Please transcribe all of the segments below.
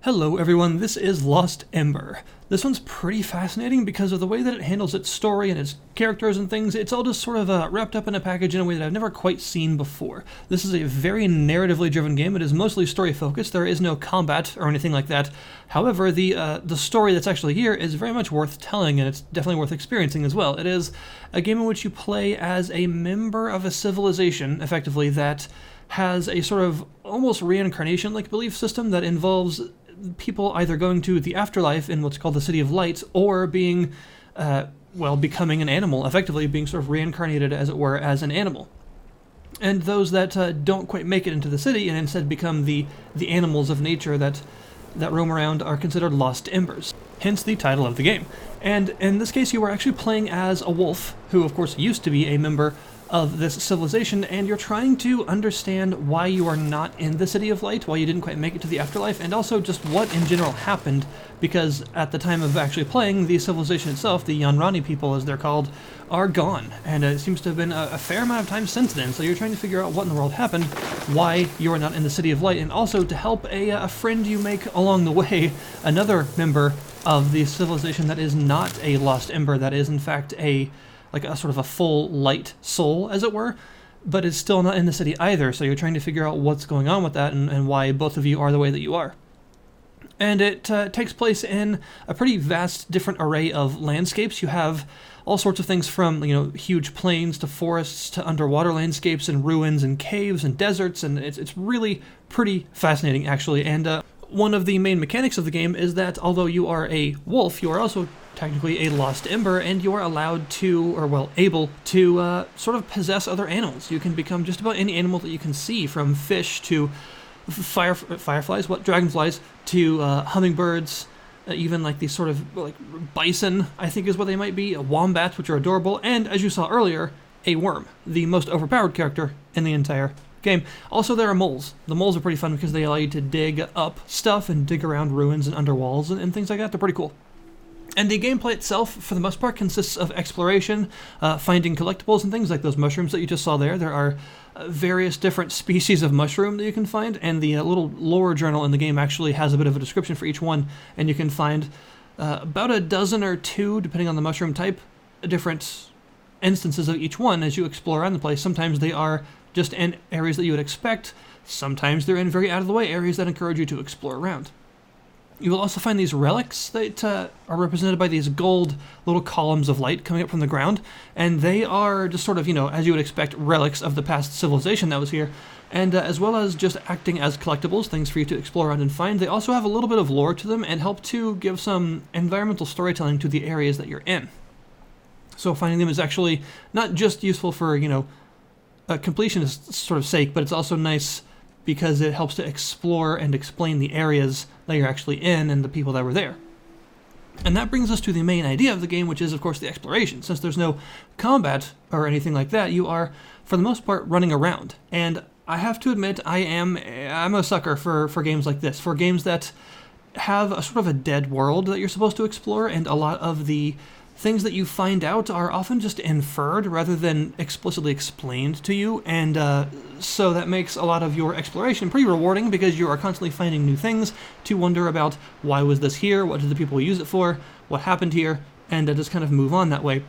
Hello everyone, this is Lost Ember. This one's pretty fascinating because of the way that it handles its story and its characters and things. It's all just sort of wrapped up in a package in a way that I've never quite seen before. This is a very narratively driven game. It is mostly story focused. There is no combat or anything like that. However, the story that's actually here is very much worth telling, and it's definitely worth experiencing as well. It is a game in which you play as a member of a civilization, effectively, that has a sort of almost reincarnation-like belief system that involves people either going to the afterlife in what's called the City of Light, or being, becoming an animal, effectively being sort of reincarnated, as it were, as an animal. And those that don't quite make it into the city and instead become the animals of nature that roam around are considered lost embers, hence the title of the game. And in this case, you are actually playing as a wolf, who of course used to be a member of this civilization, and you're trying to understand why you are not in the City of Light, why you didn't quite make it to the afterlife, and also just what in general happened, because at the time of actually playing, the civilization itself, the Yanrani people as they're called, are gone, and it seems to have been a fair amount of time since then, so you're trying to figure out what in the world happened, why you are not in the City of Light, and also to help a friend you make along the way, another member of the civilization that is not a lost ember, that is in fact a sort of a full light soul, as it were, but is still not in the city either, so you're trying to figure out what's going on with that and why both of you are the way that you are. And it takes place in a pretty vast, different array of landscapes. You have all sorts of things from, huge plains to forests to underwater landscapes and ruins and caves and deserts, and it's really pretty fascinating, actually. And one of the main mechanics of the game is that although you are a wolf, you are also technically a lost ember, and you are allowed to, or able to, sort of possess other animals. You can become just about any animal that you can see, from fish to fireflies, dragonflies, to hummingbirds, even like these sort of bison, I think is what they might be, wombats, which are adorable, and as you saw earlier, a worm, the most overpowered character in the entire game. Also, there are moles. The moles are pretty fun because they allow you to dig up stuff and dig around ruins and under walls and things like that. They're pretty cool. And the gameplay itself, for the most part, consists of exploration, finding collectibles and things like those mushrooms that you just saw there. There are various different species of mushroom that you can find, and the little lore journal in the game actually has a bit of a description for each one, and you can find about a dozen or two, depending on the mushroom type, different instances of each one as you explore around the place. Sometimes they are just in areas that you would expect. Sometimes they're in very out-of-the-way areas that encourage you to explore around. You will also find these relics that are represented by these gold little columns of light coming up from the ground, and they are just sort of, as you would expect, relics of the past civilization that was here, and as well as just acting as collectibles, things for you to explore around and find, they also have a little bit of lore to them and help to give some environmental storytelling to the areas that you're in. So finding them is actually not just useful for, a completionist sort of sake, but it's also nice because it helps to explore and explain the areas that you're actually in and the people that were there. And that brings us to the main idea of the game, which is, of course, the exploration. Since there's no combat or anything like that, you are, for the most part, running around. And I have to admit, I'm a sucker for games like this, for games that have a sort of a dead world that you're supposed to explore, and a lot of the things that you find out are often just inferred rather than explicitly explained to you, and so that makes a lot of your exploration pretty rewarding because you are constantly finding new things to wonder about. Why was this here? What did the people use it for? What happened here? And just kind of move on that way.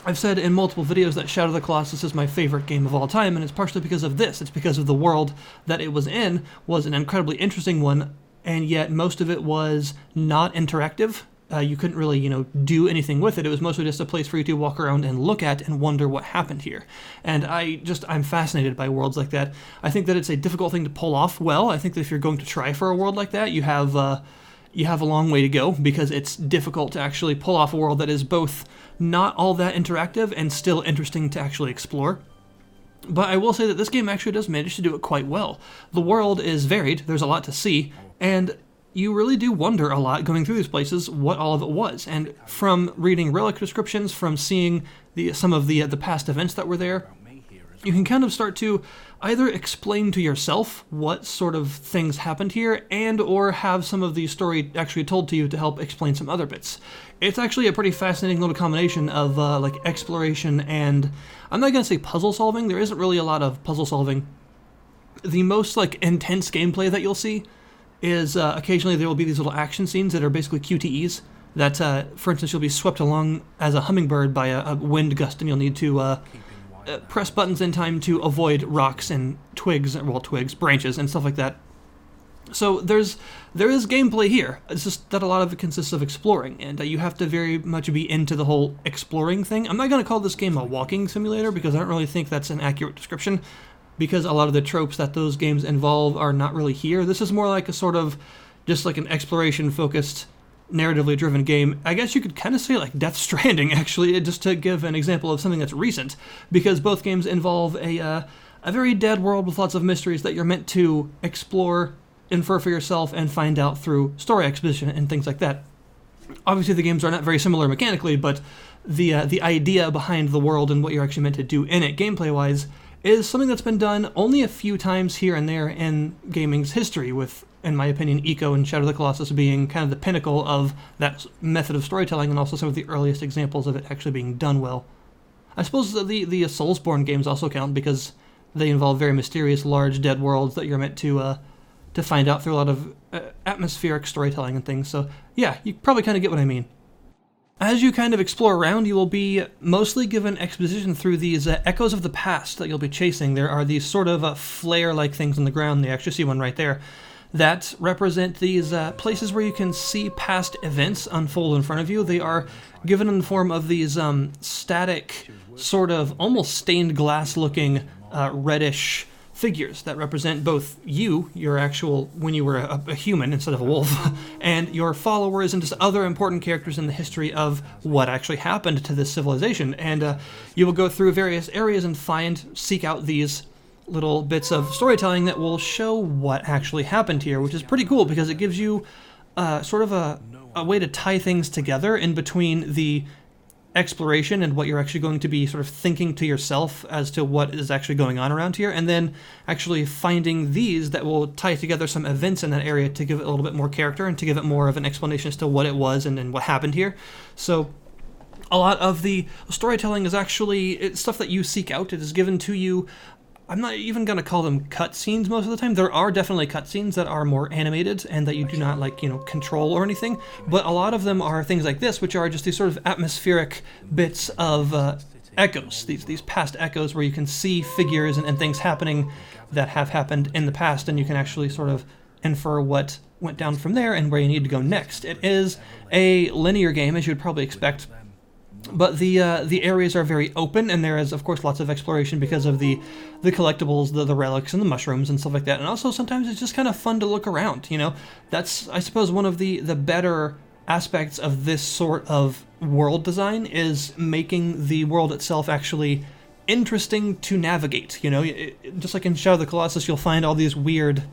I've said in multiple videos that Shadow of the Colossus is my favorite game of all time, and it's partially because of this. It's because of the world that it was in was an incredibly interesting one, and yet most of it was not interactive. You couldn't really, do anything with it. It was mostly just a place for you to walk around and look at and wonder what happened here. And I'm fascinated by worlds like that. I think that it's a difficult thing to pull off well. I think that if you're going to try for a world like that, you have a long way to go, because it's difficult to actually pull off a world that is both not all that interactive and still interesting to actually explore. But I will say that this game actually does manage to do it quite well. The world is varied, there's a lot to see, and you really do wonder a lot going through these places what all of it was. And from reading relic descriptions, from seeing some of the past events that were there, you can kind of start to either explain to yourself what sort of things happened here, and or have some of the story actually told to you to help explain some other bits. It's actually a pretty fascinating little combination of exploration and, I'm not going to say puzzle solving. There isn't really a lot of puzzle solving. The most intense gameplay that you'll see is occasionally there will be these little action scenes that are basically QTEs. That, for instance, you'll be swept along as a hummingbird by a wind gust, and you'll need to press buttons in time to avoid rocks and branches, and stuff like that. So there is gameplay here. It's just that a lot of it consists of exploring, and you have to very much be into the whole exploring thing. I'm not going to call this game a walking simulator because I don't really think that's an accurate description, because a lot of the tropes that those games involve are not really here. This is more like a sort of just like an exploration-focused, narratively driven game. I guess you could kind of say like Death Stranding, actually, just to give an example of something that's recent, because both games involve a very dead world with lots of mysteries that you're meant to explore, infer for yourself, and find out through story exposition and things like that. Obviously, the games are not very similar mechanically, but the idea behind the world and what you're actually meant to do in it, gameplay-wise, is something that's been done only a few times here and there in gaming's history, with, in my opinion, Eco and Shadow of the Colossus being kind of the pinnacle of that method of storytelling, and also some of the earliest examples of it actually being done well. I suppose the Soulsborne games also count, because they involve very mysterious, large, dead worlds that you're meant to find out through a lot of atmospheric storytelling and things. So yeah, you probably kind of get what I mean. As you kind of explore around, you will be mostly given exposition through these echoes of the past that you'll be chasing. There are these sort of flare-like things on the ground. You actually see one right there, that represent these places where you can see past events unfold in front of you. They are given in the form of these static, sort of almost stained glass-looking reddish figures that represent both you, your actual, when you were a human instead of a wolf, and your followers, and just other important characters in the history of what actually happened to this civilization. And you will go through various areas and seek out these little bits of storytelling that will show what actually happened here, which is pretty cool because it gives you sort of a way to tie things together in between the exploration and what you're actually going to be sort of thinking to yourself as to what is actually going on around here, and then actually finding these that will tie together some events in that area to give it a little bit more character and to give it more of an explanation as to what it was and what happened here. So a lot of the storytelling is actually stuff that you seek out. It is given to you. I'm not even going to call them cutscenes most of the time. There are definitely cutscenes that are more animated and that you do not, control or anything, but a lot of them are things like this, which are just these sort of atmospheric bits of echoes, these past echoes where you can see figures and things happening that have happened in the past, and you can actually sort of infer what went down from there and where you need to go next. It is a linear game, as you'd probably expect, but the areas are very open, and there is, of course, lots of exploration because of the collectibles, the relics, and the mushrooms and stuff like that. And also, sometimes it's just kind of fun to look around, That's, I suppose, one of the better aspects of this sort of world design is making the world itself actually interesting to navigate, Just like in Shadow of the Colossus, you'll find all these weird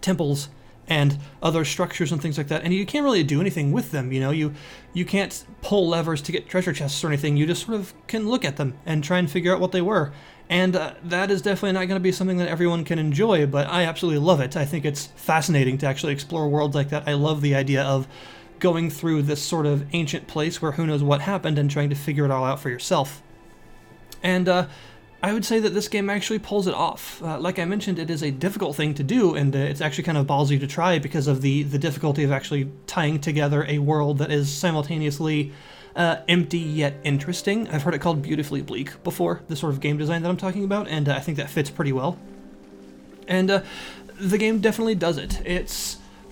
temples and other structures and things like that, and you can't really do anything with them, You can't pull levers to get treasure chests or anything. You just sort of can look at them and try and figure out what they were. And that is definitely not going to be something that everyone can enjoy, but I absolutely love it. I think it's fascinating to actually explore worlds like that. I love the idea of going through this sort of ancient place where who knows what happened and trying to figure it all out for yourself. And I would say that this game actually pulls it off. Like I mentioned, it is a difficult thing to do, and it's actually kind of ballsy to try because of the difficulty of actually tying together a world that is simultaneously empty yet interesting. I've heard it called beautifully bleak before, the sort of game design that I'm talking about, and I think that fits pretty well. And the game definitely does it.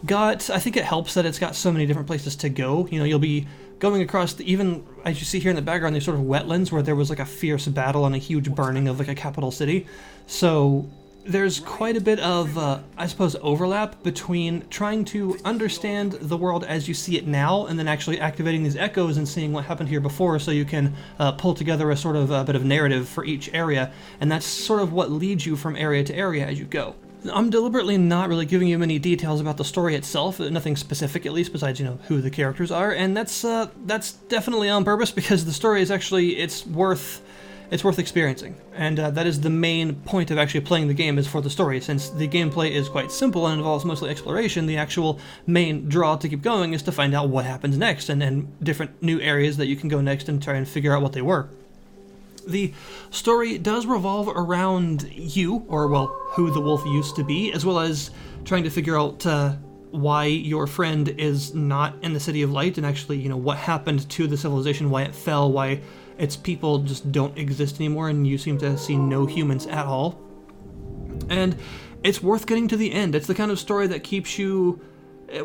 I think it helps that it's got so many different places to go. You'll be going across even, as you see here in the background, these sort of wetlands where there was like a fierce battle and a huge burning of like a capital city. So there's quite a bit of, I suppose, overlap between trying to understand the world as you see it now and then actually activating these echoes and seeing what happened here before, so you can pull together a sort of bit of narrative for each area, and that's sort of what leads you from area to area as you go. I'm deliberately not really giving you many details about the story itself, nothing specific at least, besides, who the characters are, and that's definitely on purpose because the story is actually, it's worth experiencing, and that is the main point of actually playing the game, is for the story. Since the gameplay is quite simple and involves mostly exploration, the actual main draw to keep going is to find out what happens next, and different new areas that you can go next and try and figure out what they were. The story does revolve around you, or, well, who the wolf used to be, as well as trying to figure out why your friend is not in the City of Light, and actually, you know, what happened to the civilization, why it fell, why its people just don't exist anymore, and you seem to see no humans at all. And it's worth getting to the end. It's the kind of story that keeps you,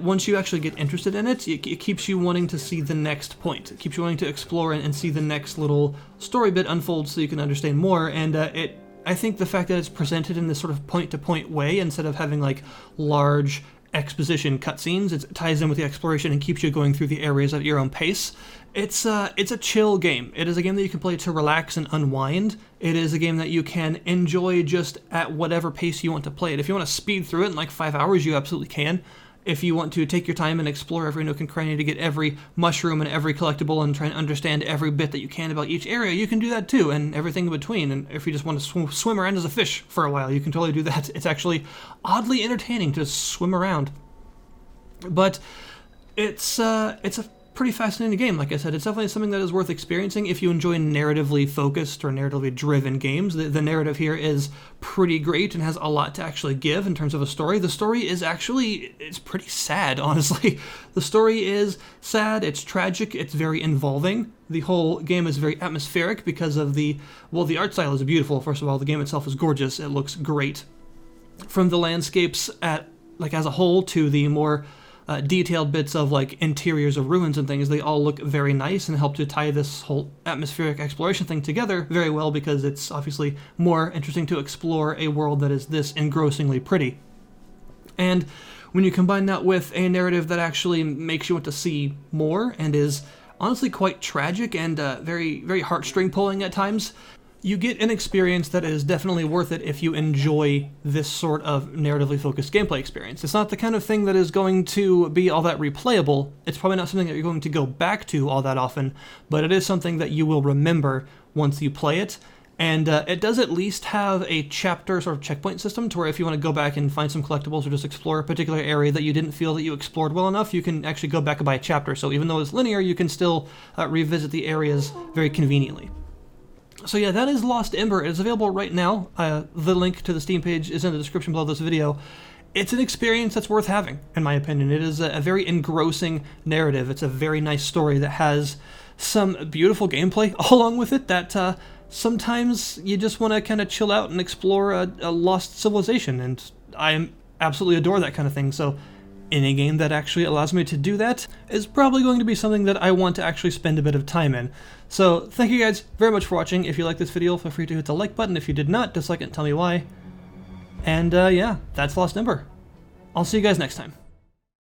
once you actually get interested in it, it keeps you wanting to see the next point. It keeps you wanting to explore and see the next little story bit unfold so you can understand more. And I think the fact that it's presented in this sort of point-to-point way, instead of having like large exposition cutscenes, it ties in with the exploration and keeps you going through the areas at your own pace. It's a chill game. It is a game that you can play to relax and unwind. It is a game that you can enjoy just at whatever pace you want to play it. If you want to speed through it in like 5 hours, you absolutely can. If you want to take your time and explore every nook and cranny to get every mushroom and every collectible and try and understand every bit that you can about each area, you can do that too, and everything in between. And if you just want to swim around as a fish for a while, you can totally do that. It's actually oddly entertaining to swim around. But it's a pretty fascinating game. Like I said, it's definitely something that is worth experiencing if you enjoy narratively focused or narratively driven games. The narrative here is pretty great and has a lot to actually give in terms of a story. The story is actually, it's pretty sad, honestly. The story is sad, it's tragic, it's very involving. The whole game is very atmospheric because of the art style is beautiful. First of all, the game itself is gorgeous. It looks great. From the landscapes as a whole to the more detailed bits of like interiors of ruins and things, they all look very nice and help to tie this whole atmospheric exploration thing together very well, because it's obviously more interesting to explore a world that is this engrossingly pretty. And when you combine that with a narrative that actually makes you want to see more and is honestly quite tragic and very, very heartstring pulling at times, you get an experience that is definitely worth it if you enjoy this sort of narratively focused gameplay experience. It's not the kind of thing that is going to be all that replayable. It's probably not something that you're going to go back to all that often, but it is something that you will remember once you play it. And it does at least have a chapter sort of checkpoint system to where if you want to go back and find some collectibles or just explore a particular area that you didn't feel that you explored well enough, you can actually go back and buy a chapter. So even though it's linear, you can still revisit the areas very conveniently. So yeah, that is Lost Ember. It is available right now. The link to the Steam page is in the description below this video. It's an experience that's worth having, in my opinion. It is a very engrossing narrative. It's a very nice story that has some beautiful gameplay along with it that sometimes you just want to kind of chill out and explore a lost civilization, and I absolutely adore that kind of thing. So any game that actually allows me to do that is probably going to be something that I want to actually spend a bit of time in. So thank you guys very much for watching. If you liked this video, feel free to hit the like button. If you did not, dislike it and tell me why. And yeah, that's Lost Ember. I'll see you guys next time.